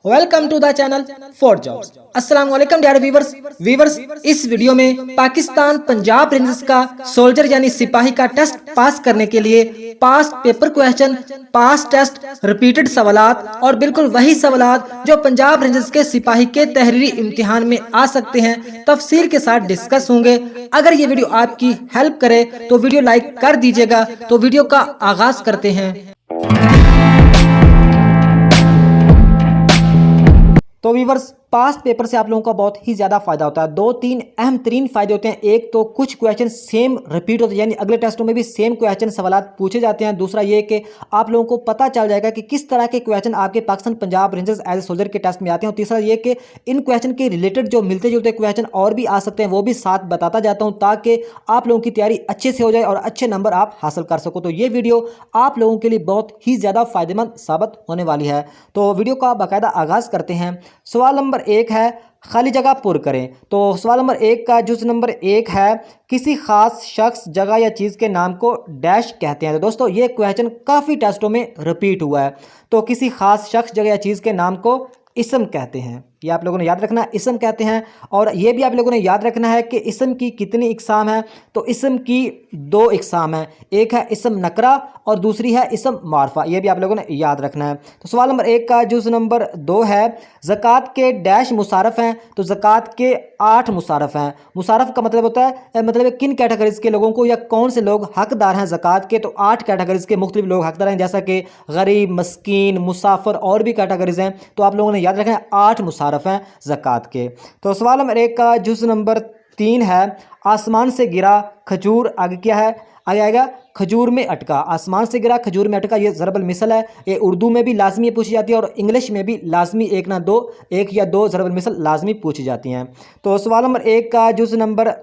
Welcome to the channel for jobs. अस्सलाम वालेकुम dear viewers, इस वीडियो में पाकिस्तान पंजाब रेंजर्स का सोल्जर यानी सिपाही का टेस्ट पास करने के लिए pass paper question, pass test, repeated सवालात और बिल्कुल वही सवालात जो पंजाब रेंजर्स के सिपाही के तहरीरी इम्तिहान में आ सकते हैं तफसील के साथ डिस्कस होंगे। अगर ये वीडियो आपकी हेल्प करे तो वीडियो लाइक कर दीजिएगा। तो वीडियो का आगाज करते हैं। तो व्यूवर्स, पास्ट पेपर से आप लोगों का बहुत ही ज़्यादा फायदा होता है। दो तीन अहम तरीन फायदे होते हैं। एक तो कुछ क्वेश्चन सेम रिपीट होते हैं, यानी अगले टेस्टों में भी सेम क्वेश्चन सवालात पूछे जाते हैं। दूसरा ये कि आप लोगों को पता चल जाएगा कि किस तरह के क्वेश्चन आपके Pakistan Punjab rangers as a soldier के टेस्ट में आते हैं। और तीसरा ये कि इन क्वेश्चन के रिलेटेड जो मिलते जुलते क्वेश्चन और भी आ सकते हैं वो भी साथ बताता जाता हूँ, ताकि आप लोगों की तैयारी अच्छे से हो जाए और अच्छे नंबर आप हासिल कर सको। तो ये वीडियो आप लोगों के लिए बहुत ही ज़्यादा फायदेमंद साबित होने वाली है। तो वीडियो का बाकायदा आगाज़ करते हैं। सवाल नंबर एक है, खाली जगह पुर करें। तो सवाल नंबर एक का जुज़ नंबर एक है, किसी खास शख्स, जगह या चीज़ के नाम को डैश कहते हैं। तो दोस्तों ये क्वेश्चन काफ़ी टेस्टों में रिपीट हुआ है। तो किसी खास शख्स, जगह या चीज़ के नाम को इसम कहते हैं, ये आप लोगों ने याद रखना है, इसम कहते हैं। और ये भी आप लोगों ने याद रखना है कि इसम की कितनी इकसाम है। तो इसम की दो इकसाम है, एक है इसम नकरा और दूसरी है इसम मारफा। ये भी आप लोगों ने याद रखना है। तो सवाल नंबर एक का जुज़ नंबर दो है, ज़कात के डैश मुसारफ हैं। तो ज़कात के 8 मुसारफ हैं। मुसारफ का मतलब होता है मतलब किन कैटेगरीज के लोगों को या कौन से लोग हकदार हैं ज़कात के। तो 8 कैटेगरीज के मुख्तलिफ लोग हकदार हैं, जैसा कि गरीब, मस्कीन, मुसाफिर और भी कैटेगरीज हैं। तो आप लोगों ने याद रखना है 8 मुसारफ हैं ज़कात के। तो सवाल नंबर एक का जुज़ नंबर 3 है, आसमान से गिरा खजूर, आगे क्या है, आगे आएगा खजूर में अटका। आसमान से गिरा खजूर में अटका, ये ज़रबल मिसल है। ये उर्दू में भी लाजमी पूछी जाती है और इंग्लिश में भी लाजमी एक या दो ज़रबल मिसल लाजमी पूछी जाती हैं। तो सवाल नंबर एक का जुज़ नंबर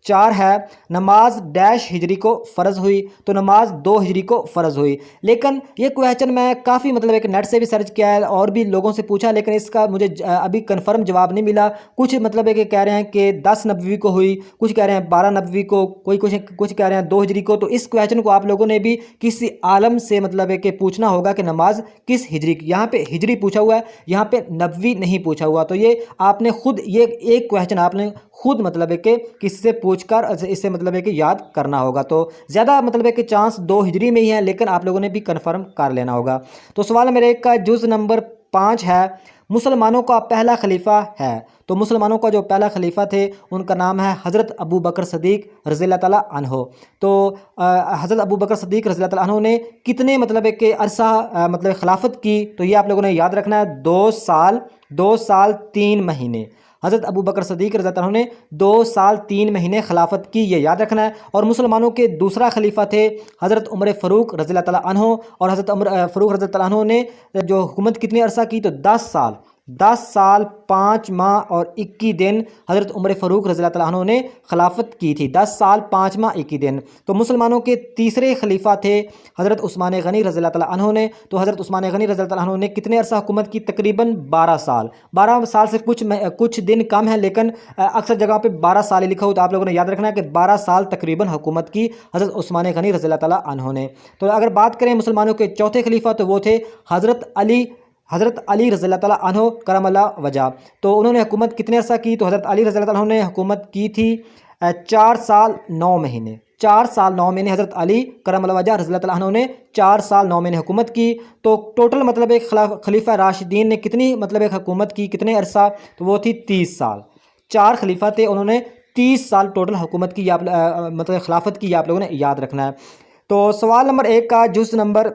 4 है, नमाज डैश हिजरी को फ़र्ज़ हुई। तो नमाज 2 हिजरी को फ़र्ज़ हुई। लेकिन ये क्वेश्चन मैं काफ़ी मतलब एक नेट से भी सर्च किया है और भी लोगों से पूछा, लेकिन इसका मुझे अभी कंफर्म जवाब नहीं मिला। कुछ मतलब है कि कह रहे हैं कि 10 नबवी को हुई, कुछ कह रहे हैं 12 नबवी को, कुछ कह रहे हैं 2 हिजरी को। तो इस क्वेश्चन को आप लोगों ने भी किसी आलम से मतलब है कि पूछना होगा कि नमाज किस हिजरी की। यहाँ पे हिजरी पूछा हुआ है, यहाँ पे नबवी नहीं पूछा हुआ। तो ये आपने खुद ये एक क्वेश्चन आपने खुद मतलब है कि किसी से पूछकर इससे मतलब है कि याद करना होगा। तो ज़्यादा मतलब है कि चांस 2 हिजरी में ही है, लेकिन आप लोगों ने भी कन्फर्म कर लेना होगा। तो सवाल मेरे एक का जुज़ नंबर 5 है, मुसलमानों का पहला खलीफा है। तो मुसलमानों का जो पहला खलीफा थे उनका नाम है हज़रत अबू बकर सदीक़ रज़ियल्लाहु ताला अन्हो। तो हज़रत अबू बकर सदीक़ रज़ियल्लाहु ताला अन्हो ने कितने मतलब है कि अरसा मतलब खिलाफत की। तो ये आप लोगों ने याद रखना है, 2 साल 3 महीने। हज़रत अबू बकर सदीक़ रज़ियल्लाहु ताला अन्हु ने 2 साल 3 महीने खिलाफत की, ये याद रखना है। और मुसलमानों के दूसरा खलीफा थे हज़रत उमर फ़ारूक रज़ियल्लाहु ताला अन्हु। और हज़रत उमर फ़ारूक रज़ियल्लाहु ताला अन्हु ने जो हुकूमत कितनी अरसा की, तो 10 साल 5 माह और 21 दिन हज़रत उमर फ़ारूक रज़ियल्लाहु ताला अन्हु ने खिलाफत की थी। 10 साल 5 माह 21 दिन। तो मुसलमानों के तीसरे खलीफा थे हज़रत उस्मान गनी रज़ियल्लाहु ताला अन्हु ने। तो हज़रत उस्मान गनी रज़ियल्लाहु ताला अन्हु ने कितने अरसा हुकूमत की, तकरीबन 12 साल। 12 साल से कुछ दिन कम है, लेकिन अक्सर जगह पे 12 साल ही लिखा हो। तो आप लोगों ने याद रखना है कि 12 साल तकरीबन हुकूमत की हज़रत उस्मान गनी रज़ियल्लाहु ताला अन्हु ने। तो अगर बात करें मुसलमानों के चौथे खलीफा, तो वो थे हज़रत अली रज़ियल्लाहु ताला अन्हु करमल्लाहु वजह। तो उन्होंने हुकूमत कितने अरसा की, तो हज़रत अली रज़ियल्लाहु ताला अन्हु ने हुकूमत की थी 4 साल 9 महीने। 4 साल 9 महीने हज़रत अली करमल्लाहु वजह रज़ियल्लाहु ताला अन्हु ने 4 साल 9 महीने हुकूमत की। तो टोटल मतलब एक खलीफा राशिदीन ने कितनी मतलब एक हुकूमत की, कितने अरसा, तो वो थी 30 साल। 4 खलीफा थे, उन्होंने 30 साल टोटल हुकूमत की, मतलब खिलाफत की, आप लोगों ने याद रखना है। तो सवाल नंबर एक का जुज़ नंबर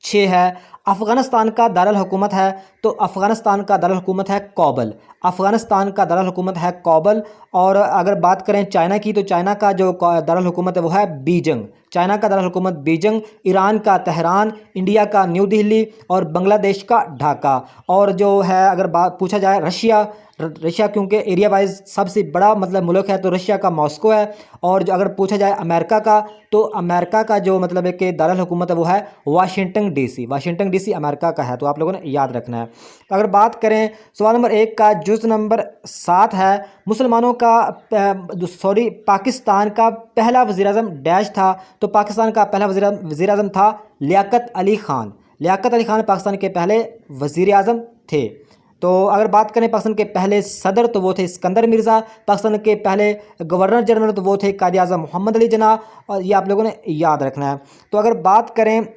6 है, अफ़गानिस्तान का दारुल हुकूमत है। तो अफ़गानिस्तान का दारुल हुकूमत है काबुल। अफ़गानिस्तान का दारुल हुकूमत है काबुल। और अगर बात करें चाइना की, तो चाइना का जो दारुल हुकूमत है वो है बीजिंग। चाइना का दारुल हुकूमत बीजिंग, ईरान का तेहरान, इंडिया का न्यू दिल्ली और बांग्लादेश का ढाका। और जो है अगर बात पूछा जाए रशिया क्योंकि एरिया वाइज सबसे बड़ा मतलब मुल्क है, तो रशिया का मॉस्को है। और जो अगर पूछा जाए अमेरिका का, तो अमेरिका का जो मतलब है कि दारुल हुकूमत है वो है वाशिंगटन डीसी अमेरिका का है। तो आप लोगों ने याद रखना है। तो अगर बात करें सवाल नंबर 1 का जुज़ नंबर 7 है, पाकिस्तान का पहला वज़ीर आज़म डैश था। तो पाकिस्तान का पहला वज़ीर आज़म था लियाकत अली ख़ान। लियाकत अली खान पाकिस्तान के पहले वज़ीर आज़म थे। तो अगर बात करें पाकिस्तान के पहले सदर तो वो थे सिकंदर मिर्ज़ा। पाकिस्तान के पहले गवर्नर जनरल तो वो थे कायद आज़म मोहम्मद अली जिन्ना, और ये आप लोगों ने याद रखना है। तो अगर बात करें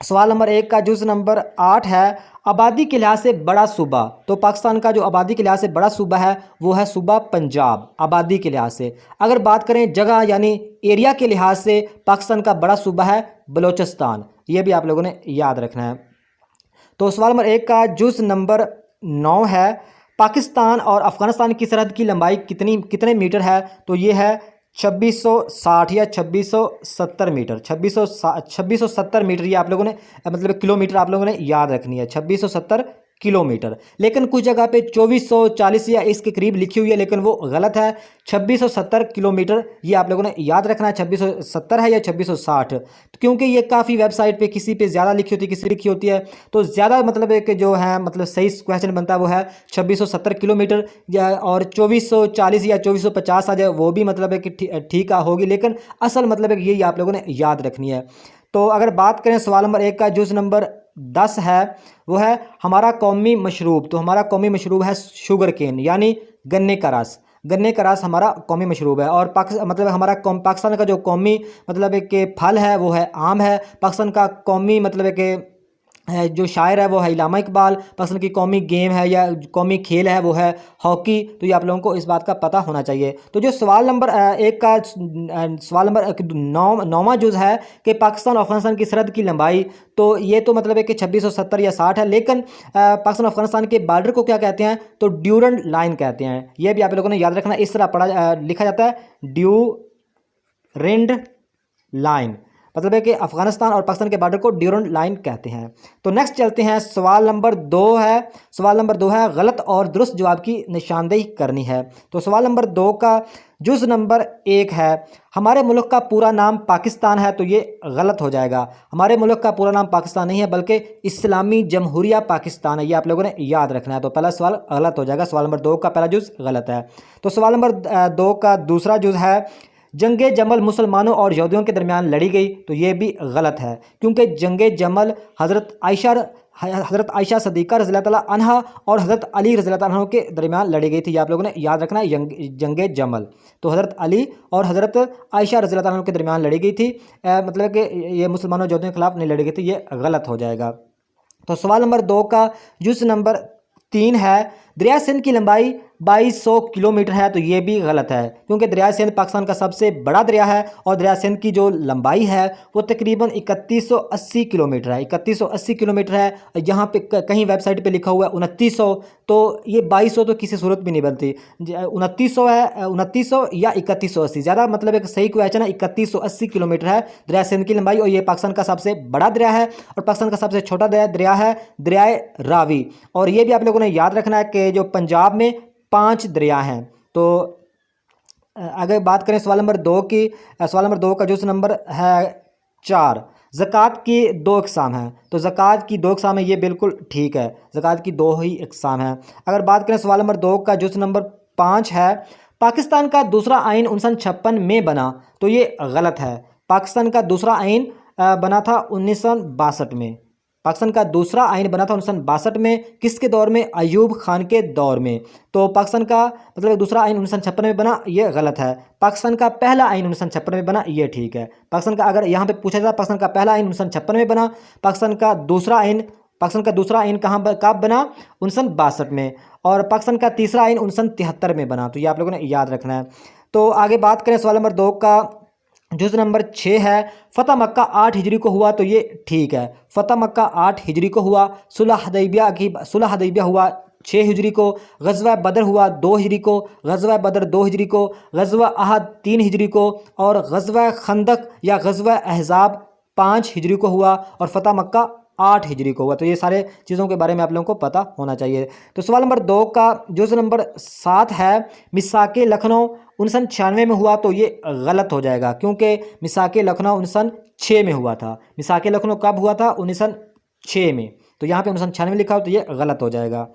सवाल नंबर 1 का, जुज़ नंबर 8 है आबादी के लिहाज से बड़ा सूबा। तो पाकिस्तान का जो आबादी के लिहाज से बड़ा सूबा है वो है सूबा पंजाब, आबादी के लिहाज से। अगर बात करें जगह यानी एरिया के लिहाज से, पाकिस्तान का बड़ा सूबा है बलोचिस्तान, ये भी आप लोगों ने याद रखना है। तो सवाल नंबर 1 का जुज़ नंबर 9 है पाकिस्तान और अफ़गानिस्तान की सरहद की लंबाई कितने मीटर है? तो ये है 2660 या 2670 मीटर। 2670 मीटर, ये आप लोगों ने मतलब किलोमीटर आप लोगों ने याद रखनी है, 2670 किलोमीटर। लेकिन कुछ जगह पे 2440 या इसके करीब लिखी हुई है, लेकिन वो गलत है। 2670 किलोमीटर ये आप लोगों ने याद रखना है। 2670 है या 2660, क्योंकि ये काफ़ी वेबसाइट पे किसी पे ज़्यादा लिखी होती है, किसी लिखी होती है। तो ज़्यादा मतलब एक जो है मतलब सही क्वेश्चन बनता है वो है 2670 किलोमीटर, या और 2440 या 2450 आ जाए वो भी मतलब है कि ठीक होगी, लेकिन असल मतलब है कि यही आप लोगों ने याद रखनी है। तो अगर बात करें सवाल नंबर 1 का, जुज़ नंबर 10 है वो है हमारा कौमी मशरूब। तो हमारा कौमी मशरूब है शुगर केन, यानी गन्ने का रस। गन्ने का रस हमारा कौमी मशरूब है। और मतलब हमारा पाकिस्तान का जो कौमी मतलब एक के फल है वो है आम है। पाकिस्तान का कौमी मतलब एक जो शायर है वो है इलामा इकबाल। पाकिस्तान की कौमी गेम है या कौमी खेल है वो है हॉकी। तो ये आप लोगों को इस बात का पता होना चाहिए। तो जो सवाल नंबर 1 का सवाल नंबर 9वां जुज़ है कि पाकिस्तान और अफगानिस्तान की सरहद की लंबाई, तो ये तो मतलब है कि 2670 या 60 है, लेकिन पाकिस्तान अफगानिस्तान के बॉर्डर को क्या कहते हैं? तो ड्यूरंड लाइन कहते हैं। ये भी आप लोगों ने याद रखना, इस तरह लिखा जाता है ड्यूरेंड लाइन, मतलब है कि अफगानिस्तान और पाकिस्तान के बॉर्डर को ड्यूरंड लाइन कहते हैं। तो नेक्स्ट चलते हैं, सवाल नंबर 2 है। सवाल नंबर 2 है गलत और दुरुस्त जवाब की निशानदेही करनी है। तो सवाल नंबर 2 का जुज़ नंबर 1 है हमारे मुल्क का पूरा नाम पाकिस्तान है। तो ये गलत हो जाएगा। हमारे मुल्क का पूरा नाम पाकिस्तान नहीं है बल्कि इस्लामी जमहूरिया पाकिस्तान है, ये आप लोगों ने याद रखना है। तो पहला सवाल गलत हो जाएगा, सवाल नंबर 2 का पहला जुज़ गलत है। तो सवाल नंबर 2 का दूसरा जुज़ है जंगे जमल मुसलमानों और यहूदियों के दरमियान लड़ी गई। तो ये भी गलत है, क्योंकि जंगे जमल हज़रत आयशा सदीक़ा रज़ी अल्लाह ताला अन्हा और हज़रत अली रज़ी अल्लाह ताला अन्हु के दरमियान लड़ी गई थी। ये आप लोगों ने याद रखना है, जंगे जमल। तो हज़रत अली और हज़रत आयशा रज़ी अल्लाह ताला अन्हु के दरमियान लड़ी गई थी, मतलब कि ये मुसलमानों और यहूदियों के खिलाफ नहीं लड़ी गई थी, ये गलत हो जाएगा। तो सवाल नंबर 2 का जुज़ नंबर 3 है दरिया सिंध की लंबाई 2200 किलोमीटर है। तो ये भी गलत है, क्योंकि दरिया सिंध पाकिस्तान का सबसे बड़ा दरिया है और दरिया सिंध की जो लंबाई है वो तकरीबन 3180 किलोमीटर है। 3180 किलोमीटर है। यहाँ पे कहीं वेबसाइट पे लिखा हुआ है 2900, तो ये 2200 तो किसी सूरत भी नहीं बनती। 2900 है, 2900 या 3180, ज़्यादा मतलब एक सही क्वेश्चन है। 3180 किलोमीटर है दरिया सिंध की लंबाई, और ये पाकिस्तान का सबसे बड़ा दरिया है। और पाकिस्तान का सबसे छोटा दरिया है दरियाए रावी। और ये भी आप लोगों ने याद रखना है कि जो पंजाब में 5 दरिया हैं। तो अगर बात करें सवाल नंबर 2 की, सवाल नंबर 2 का जुज़ नंबर है 4, ज़कात की 2 इक़साम हैं। तो ज़कात की 2 इक़साम है, ये बिल्कुल ठीक है, ज़कात की 2 ही इक़साम हैं। अगर बात करें सवाल नंबर 2 का जुज़ नंबर 5 है पाकिस्तान का दूसरा आइन 1956 में बना। तो ये गलत है। पाकिस्तान का दूसरा आइन बना था 1962 में। पाकिस्तान का दूसरा आइन बना था 1962 में। किसके दौर में? अयूब खान के दौर में। तो पाकिस्तान का मतलब दूसरा आइन 1956 में बना, ये गलत है। पाकिस्तान का पहला आइन 1956 में बना, ये ठीक है। पाकिस्तान का अगर यहाँ पे पूछा जाता पाकिस्तान का पहला आइन 1956 में बना, पाकिस्तान का दूसरा आइन कब बना? 1962 में। और पाकिस्तान का तीसरा आइन 1973 में बना। तो ये आप लोगों ने याद रखना है। तो आगे बात करें सवाल नंबर 2 का जुज़ नंबर 6 है फ़तह मक्का 8 हिजरी को हुआ। तो ये ठीक है, फ़तह मक्का 8 हिजरी को हुआ। सुलह हदैबिया हुआ 6 हिजरी को। ग़ज़वा बदर हुआ 2 हिजरी को। ग़ज़वा बदर 2 हिजरी को। ग़ज़वा अहद 3 हिजरी को। और ग़ज़वा खंदक या ग़ज़वा अहज़ाब 5 हिजरी को हुआ। और फ़तह मक्का 8 हिजरी को हुआ। तो ये सारे चीज़ों के बारे में आप लोगों को पता होना चाहिए। तो सवाल नंबर 2 का जुज़ नंबर 7 है मिसाके लखनऊ 1996 में हुआ। तो ये गलत हो जाएगा, क्योंकि मिसाके लखनऊ 1906 में हुआ था। मिसाके लखनऊ कब हुआ था? 1906 में। तो यहाँ पे 1996 में लिखा हो, तो ये गलत हो जाएगा।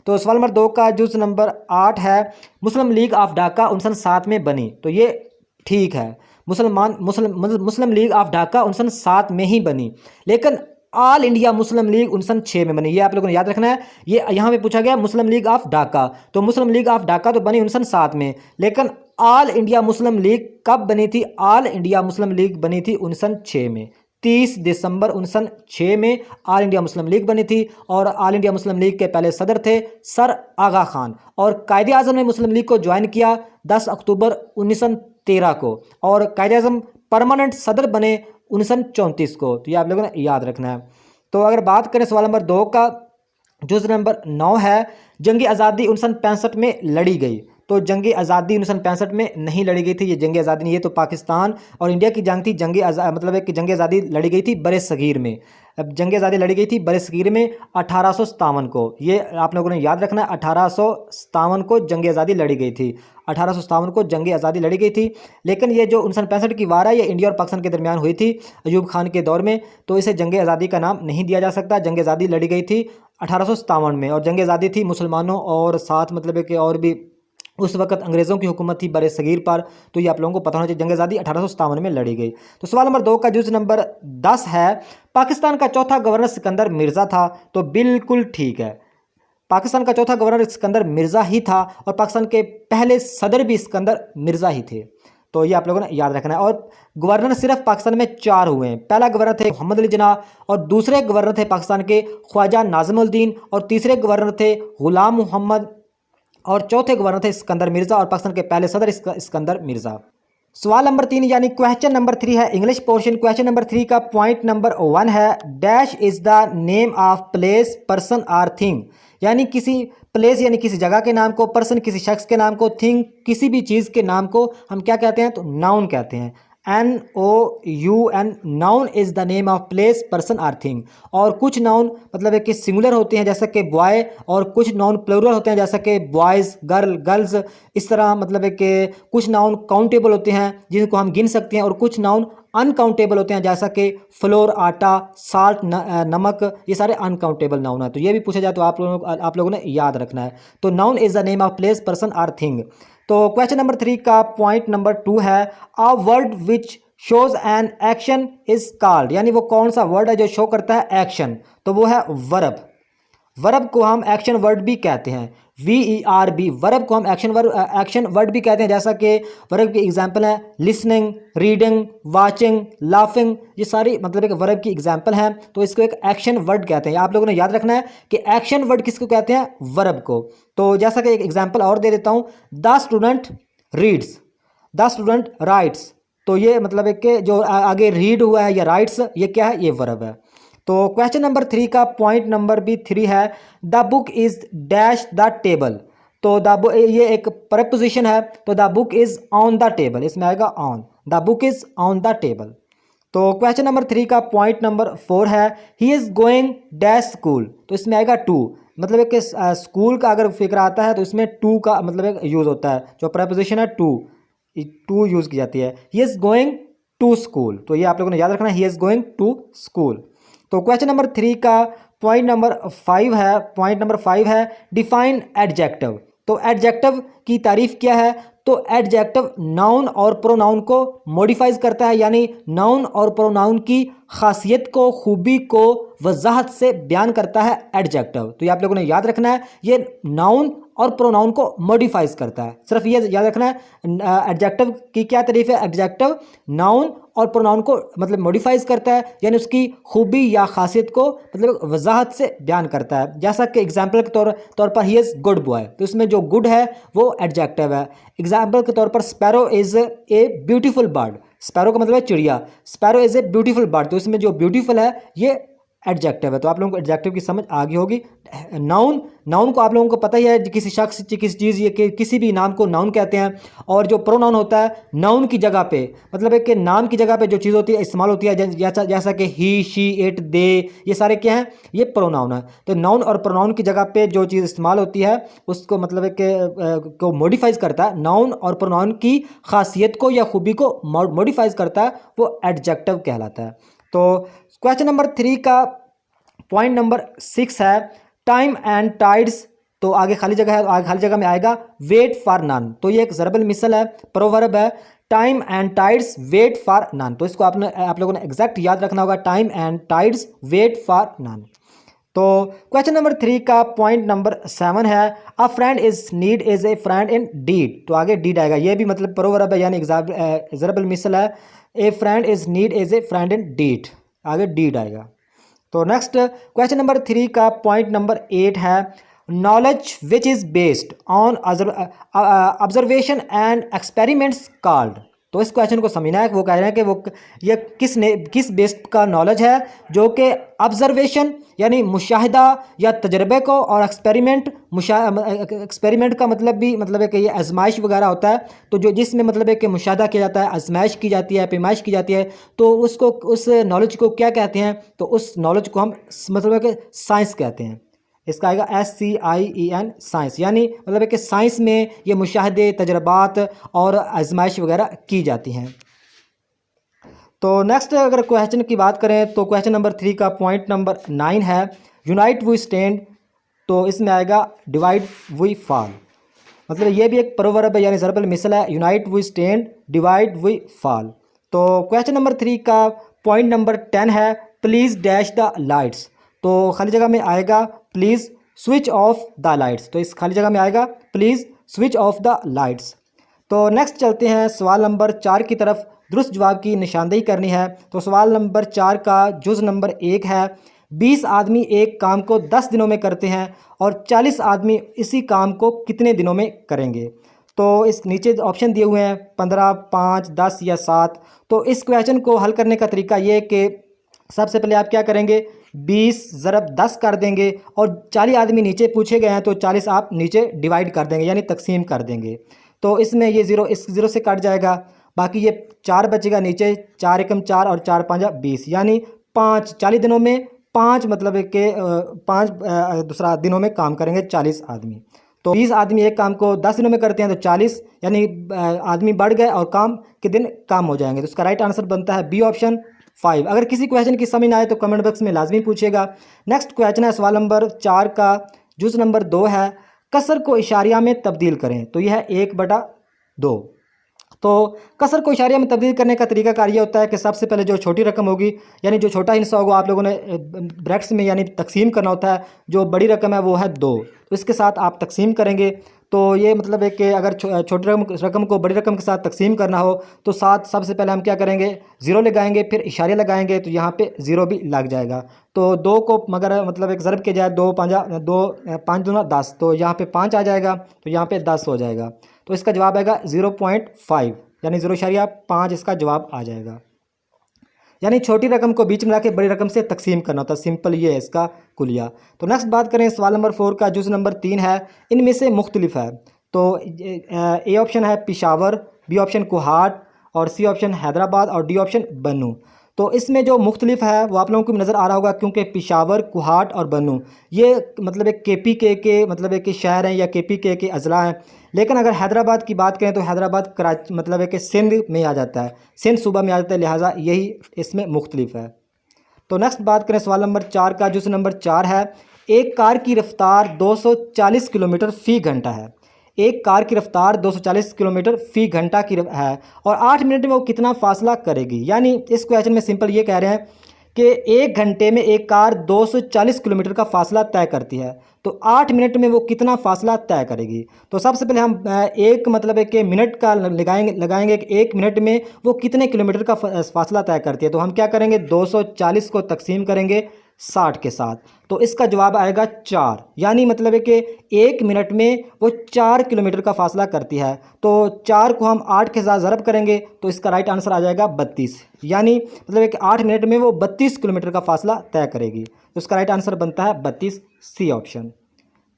तो सवाल नंबर 2 का जुज़ नंबर 8 है मुस्लिम लीग ऑफ ढाका 1907 में बनी। तो ये ठीक है, मुस्लिम लीग ऑफ ढाका 1907 में ही बनी। लेकिन ऑल इंडिया मुस्लिम लीग 1906 में बनी। ये आप लोगों ने याद रखना है। ये यहाँ पे पूछा गया मुस्लिम लीग ऑफ ढाका, तो मुस्लिम लीग ऑफ ढाका तो बनी 1907 में, लेकिन ऑल इंडिया मुस्लिम लीग कब बनी थी? ऑल इंडिया मुस्लिम लीग बनी थी 1906 में। 30 दिसंबर 1906 में ऑल इंडिया मुस्लिम लीग बनी थी। और ऑल इंडिया मुस्लिम लीग के पहले सदर थे सर आगा खान, और कायदे आज़म ने मुस्लिम लीग को ज्वाइन किया 10 अक्टूबर 1913 को, और कायदे आज़म परमानेंट सदर बने 1934 को। तो ये आप लोगों ने याद रखना है। तो अगर बात करें सवाल नंबर 2 का, जुज़ नंबर 9 है जंग आज़ादी 1965 में लड़ी गई। तो जंग आज़ादी 1965 में नहीं लड़ी गई थी, ये जंग आज़ादी नहीं, ये तो पाकिस्तान और इंडिया की जंग थी। मतलब है कि जंग आज़ादी लड़ी गई थी बरे सगीर में। अब जंग आज़ादी लड़ी गई थी बरे सगीर में 1857 को। ये आप लोगों ने याद रखना है, 1857 को जंग आज़ादी लड़ी गई थी। 1857 को जंग आज़ादी लड़ी गई थी। लेकिन ये जो 1965 की वार है ये इंडिया और पाकिस्तान के दरमियान हुई थी अयूब खान के दौर में, तो इसे जंग आज़ादी का नाम नहीं दिया जा सकता। जंग आज़ादी लड़ी गई थी 1857 में, और जंग आज़ादी थी मुसलमानों और साथ मतलब है कि और भी उस वक्त अंग्रेज़ों की हुकूमत थी बरे सगीर पर। तो ये आप लोगों को पता होना चाहिए, जंग आज़ादी 1857 में लड़ी गई। तो सवाल नंबर 2 का जुज़ नंबर 10 है पाकिस्तान का चौथा गवर्नर सिकंदर मिर्ज़ा था। तो बिल्कुल ठीक है, पाकिस्तान का चौथा गवर्नर सिकंदर मिर्ज़ा ही था, और पाकिस्तान के पहले सदर भी सिकंदर मिर्ज़ा ही थे। तो ये आप लोगों ने याद रखना है। और गवर्नर सिर्फ पाकिस्तान में 4 हुए हैं। पहला गवर्नर थे मोहम्मद अली जिन्ना, और दूसरे गवर्नर थे पाकिस्तान के ख्वाजा नाज़िमुद्दीन, और तीसरे गवर्नर थे गुलाम मोहम्मद, और चौथे गवर्नर थे सिकंदर मिर्ज़ा, और पाकिस्तान के पहले सदर सिकंदर मिर्ज़ा। सवाल नंबर 3 यानी क्वेश्चन नंबर 3 है इंग्लिश पोर्शन। क्वेश्चन नंबर 3 का पॉइंट नंबर 1 है dash is the name of place person or thing. यानी किसी प्लेस यानी किसी जगह के नाम को, पर्सन किसी शख्स के नाम को, थिंग किसी भी चीज़ के नाम को हम क्या कहते हैं? तो नाउन कहते हैं। NOUN, noun is the name of place person or thing. और कुछ नाउन मतलब है कि सिंगुलर होते हैं जैसा कि बॉय, और कुछ नाउन प्लूरल होते हैं जैसा कि बॉयज़, गर्ल्स। इस तरह मतलब है कि कुछ नाउन काउंटेबल होते हैं जिनको हम गिन सकते हैं, और कुछ नाउन अनकाउंटेबल होते हैं जैसा कि फ्लोर, आटा, साल्ट, नमक, ये सारे अनकाउंटेबल नाउन है। तो ये भी पूछा जाए तो आप लोगों ने याद रखना है। तो noun is the name of place person or thing. तो क्वेश्चन नंबर 3 का पॉइंट नंबर 2 है a word which shows an action is called. यानी वो कौन सा वर्ड है जो शो करता है एक्शन? तो वो है वर्ब। वर्ब को हम एक्शन वर्ड भी कहते हैं, VERB। वर्ब को हम एक्शन वर्ड भी कहते हैं, जैसा कि वर्ब की एग्जांपल है लिसनिंग, रीडिंग, वाचिंग, लाफिंग। ये सारी मतलब एक वर्ब की एग्जांपल हैं, तो इसको एक एक्शन वर्ड कहते हैं। आप लोगों ने याद रखना है कि एक्शन वर्ड किसको कहते हैं? वर्ब को। तो जैसा कि एक एग्जांपल और दे देता हूँ, the student reads, the student rights. तो ये मतलब है कि जो आगे रीड हुआ है या राइट्स, ये क्या है? ये वर्ब है। तो क्वेश्चन नंबर 3 का पॉइंट नंबर भी 3 है the book is dash the table. तो ये एक प्रपोजिशन है, तो the book is on the table, इसमें आएगा on. The book is on the table. तो क्वेश्चन नंबर 3 का पॉइंट नंबर 4 है he is going dash school. तो इसमें आएगा टू। मतलब है कि स्कूल का अगर फिक्र आता है तो इसमें टू का मतलब यूज़ होता है, जो प्रपोजिशन है टू यूज़ की जाती है। He is going to school. तो ये आप लोगों ने याद रखना है, he is going to school. तो क्वेश्चन नंबर 3 का पॉइंट नंबर 5 है डिफाइन एडजेक्टिव। तो एडजेक्टिव की तारीफ क्या है? तो एडजेक्टिव नाउन और प्रोनाउन को मॉडिफाइज करता है, यानी नाउन और प्रोनाउन की खासियत को, खूबी को वजाहत से बयान करता है एडजेक्टिव। तो ये आप लोगों ने याद रखना है, ये नाउन और प्रोनाउन को मॉडिफाइज करता है। सिर्फ ये याद रखना है एडजेक्टिव की क्या तारीफ है? एडजेक्टिव नाउन और प्रोनाउन को मतलब मॉडिफाइज करता है, यानी उसकी खूबी या खासियत को मतलब वजाहत से बयान करता है। जैसा कि एग्जाम्पल के तौर पर ही इज़ गुड बॉय, तो इसमें जो गुड है वो एडजेक्टिव है। एग्जाम्पल के तौर पर sparrow is a beautiful bird. Sparrow का मतलब है चिड़िया, sparrow is a beautiful bird, तो इसमें जो ब्यूटीफुल है ये एडजेक्टिव है। तो आप लोगों को एडजेक्टिव की समझ आ गई होगी। नाउन को आप लोगों को पता ही है, किसी शख्स, किसी चीज़, ये किसी भी नाम को नाउन कहते हैं। और जो प्रोनाउन होता है नाउन की जगह पे, मतलब है कि नाम की जगह पे जो चीज़ होती है इस्तेमाल होती है, जैसा कि ही, शी, इट, दे, ये सारे क्या हैं? ये प्रोनाउन है। तो नाउन और प्रोनाउन की जगह पे जो चीज़ इस्तेमाल होती है उसको मतलब है कि को मॉडिफाइज करता है, नाउन और प्रोनाउन की खासियत को या खूबी को मॉडिफाइज करता है, वो एडजेक्टिव कहलाता है। तो क्वेश्चन नंबर 3 का पॉइंट नंबर 6 है टाइम एंड टाइड्स। तो आगे खाली जगह है, आगे खाली जगह में आएगा वेट फॉर नन। तो ये एक जरबल मिसल है, प्रोवर्ब है। Time and tides wait for none. तो इसको आप लोगों ने एग्जैक्ट याद रखना होगा, time and tides wait for none. तो क्वेश्चन नंबर 3 का पॉइंट नंबर 7 है, a friend is need is a friend in deed. तो आगे डीड आएगा, ये भी मतलब प्रोवर्ब है यानी एग्जाम्पल मिसल है, a friend is need is a friend in deed, आगे डीड आएगा। तो नेक्स्ट क्वेश्चन नंबर 3 का पॉइंट नंबर 8 है, knowledge which is based on observation and experiments called. तो इस क्वेश्चन को समझना है, वो कह रहे हैं कि वो ये किस बेस्ड का नॉलेज है जो कि ऑब्जर्वेशन यानी मुशाहिदा या तजर्बे को, और एक्सपेरिमेंट का मतलब है कि ये आजमाइश वगैरह होता है, तो जो जिसमें मतलब है कि मुशाहिदा किया जाता है, आजमाइश की जाती है, पैमाइश की जाती है, तो उसको उस नॉलेज को क्या कहते हैं, तो उस नॉलेज को हम मतलब है कि साइंस कहते हैं। इसका आएगा SCIEN साइंस, यानी मतलब है कि साइंस में ये मुशाहदे, तजर्बात और आजमाइश वगैरह की जाती हैं। तो नेक्स्ट अगर क्वेश्चन की बात करें तो क्वेश्चन नंबर 3 का पॉइंट नंबर 9 है, यूनाइट वी स्टैंड। तो इसमें आएगा डिवाइड वी फॉल। मतलब ये भी एक प्रोवर्ब है यानी ज़रबल मिसल है, unite we stand divide we fall. तो क्वेश्चन नंबर 3 का पॉइंट नंबर 10 है, प्लीज़ डैश द लाइट्स। तो खाली जगह में आएगा please switch off the lights. तो इस खाली जगह में आएगा please switch off the lights. तो नेक्स्ट चलते हैं सवाल नंबर 4 की तरफ, दुरुस्त जवाब की निशानदेही करनी है। तो सवाल नंबर 4 का जुज़ नंबर 1 है, 20 आदमी एक काम को 10 दिनों में करते हैं और 40 आदमी इसी काम को कितने दिनों में करेंगे। तो इस नीचे ऑप्शन दिए हुए हैं 15, 5, 10 या 7। तो इस क्वेश्चन को हल करने का तरीका ये है कि सबसे पहले आप क्या करेंगे, 20 ज़रब 10 कर देंगे, और 40 आदमी नीचे पूछे गए हैं तो 40 आप नीचे डिवाइड कर देंगे यानी तकसीम कर देंगे। तो इसमें ये ज़ीरो इस ज़ीरो से कट जाएगा, बाकी ये 4 बचेगा नीचे, 4 एकम 4 और 4 5 20, यानी 5 40 दिनों में 5 मतलब है कि 5 दूसरा दिनों में काम करेंगे 40 आदमी। तो 20 आदमी एक काम को 10 दिनों में करते हैं तो 40 यानी आदमी बढ़ गए और काम के दिन काम हो जाएंगे। तो इसका राइट आंसर बनता है बी ऑप्शन 5। अगर किसी क्वेश्चन की समझ ना आए तो कमेंट बॉक्स में लाजमी पूछेगा। नेक्स्ट क्वेश्चन है सवाल नंबर 4 का जुज़ नंबर 2 है, कसर को इशारिया में तब्दील करें। तो यह है 1/2। तो कसर को इशारिया में तब्दील करने का तरीका कार ये होता है कि सबसे पहले जो छोटी रकम होगी यानी जो छोटा हिस्सा होगा आप लोगों ने ब्रैकेट्स में यानी तकसीम करना होता है, जो बड़ी रकम है वो है 2, तो इसके साथ आप तकसीम करेंगे। तो ये मतलब है कि अगर छोटी रकम को बड़ी रकम के साथ तकसीम करना हो तो साथ सबसे पहले हम क्या करेंगे, ज़ीरो लगाएंगे, फिर इशारे लगाएंगे, तो यहाँ पे ज़ीरो भी लग जाएगा। तो 2 को मगर मतलब एक ज़रब के जाए 2 5 दूना 10, तो यहाँ पे 5 आ जाएगा, तो यहाँ पे 10 हो जाएगा। तो इसका जवाब आएगा 0.5 यानी 0.5 इसका जवाब आ जाएगा। यानी छोटी रकम को बीच में ला के बड़ी रकम से तकसीम करना होता है, सिंपल ये है इसका कुलिया। तो नेक्स्ट बात करें सवाल नंबर 4 का जुज़ नंबर 3 है, इनमें से मुख्तलिफ है। तो ए ऑप्शन है पिशावर, बी ऑप्शन कुहाट, और सी ऑप्शन हैदराबाद, और डी ऑप्शन बन्नू। तो इसमें जो मुख्तलिफ है वो आप लोगों को भी नज़र आ रहा होगा, क्योंकि पिशावर, कुहाट और बन्नू ये मतलब एक KPK के मतलब एक शहर हैं या KPK के अज़ला हैं। लेकिन अगर हैदराबाद की बात करें तो हैदराबाद कराची मतलब है कि सिंध में आ जाता है, सिंध सूबा में आ जाता है, लिहाजा यही इसमें मुख्तलिफ है। तो नेक्स्ट बात करें सवाल नंबर 4 का, जुज़ नंबर 4 है, एक कार की रफ्तार 240 किलोमीटर फ़ी घंटा है। एक कार की रफ्तार 240 किलोमीटर फ़ी घंटा की है और 8 मिनट में वो कितना फ़ासला करेगी। यानी इस क्वेश्चन में सिंपल ये कह रहे हैं कि 1 घंटे में एक कार 240 किलोमीटर का फ़ासला तय करती है, तो 8 मिनट में वो कितना फ़ासला तय करेगी। तो सबसे पहले हम एक मतलब है कि मिनट का लगाएंगे कि 1 मिनट में वो कितने किलोमीटर का फ़ासला तय करती है। तो हम क्या करेंगे, 240 को तकसीम करेंगे 60 के साथ, तो इसका जवाब आएगा 4। यानी मतलब है कि 1 मिनट में वो 4 किलोमीटर का फासला करती है। तो 4 को हम 8 के साथ ज़रब करेंगे तो इसका राइट आंसर आ जाएगा 32। यानी मतलब है कि 8 मिनट में वो 32 किलोमीटर का फासला तय करेगी। तो इसका राइट आंसर बनता है 32, सी ऑप्शन।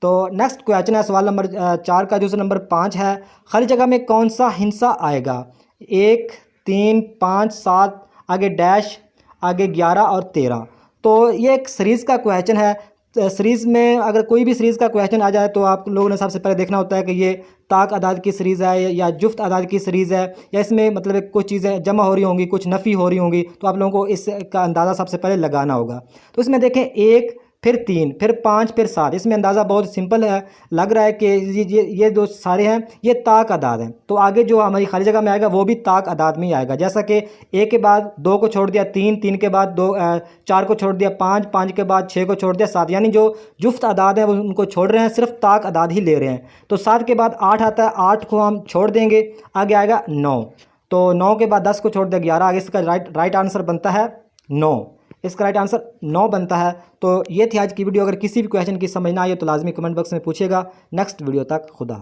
तो नेक्स्ट क्वेश्चन है सवाल नंबर 4 का, जो नंबर 5 है, खाली जगह में कौन सा हिंसा आएगा। 1, 3, 5, 7, आगे डैश, आगे 11 और 13। तो ये एक सीरीज़ का क्वेश्चन है। सीरीज़ में अगर कोई भी सीरीज़ का क्वेश्चन आ जाए तो आप लोगों ने सबसे पहले देखना होता है कि ये ताक अदाद की सीरीज़ है या जुफ्त अदाद की सीरीज़ है, या इसमें मतलब कुछ चीज़ें जमा हो रही होंगी, कुछ नफ़ी हो रही होंगी, तो आप लोगों को इसका अंदाज़ा सबसे पहले लगाना होगा। तो इसमें देखें 1, फिर 3, फिर 5, फिर 7। इसमें अंदाज़ा बहुत सिंपल है, लग रहा है कि ये जो सारे हैं ये ताक अदाद हैं। तो आगे जो हमारी खाली जगह में आएगा वो भी ताक अदाद में ही आएगा। जैसा कि 1 के बाद 2 को छोड़ दिया 3, 3 के बाद 4 को छोड़ दिया 5, 5 के बाद 6 को छोड़ दिया 7, यानी जो जुफ्त अदाद हैं वो उनको छोड़ रहे हैं, सिर्फ ताक अदाद ही ले रहे हैं। तो 7 के बाद 8 आता है, 8 को हम छोड़ देंगे, आगे आएगा 9। तो 9 के बाद 10 को छोड़ दिया 11, आगे इसका राइट आंसर बनता है 9। इसका राइट आंसर 9 बनता है। तो ये थी आज की वीडियो। अगर किसी भी क्वेश्चन की समझ ना आए तो लाजमी कमेंट बॉक्स में पूछेगा। नेक्स्ट वीडियो तक खुदा।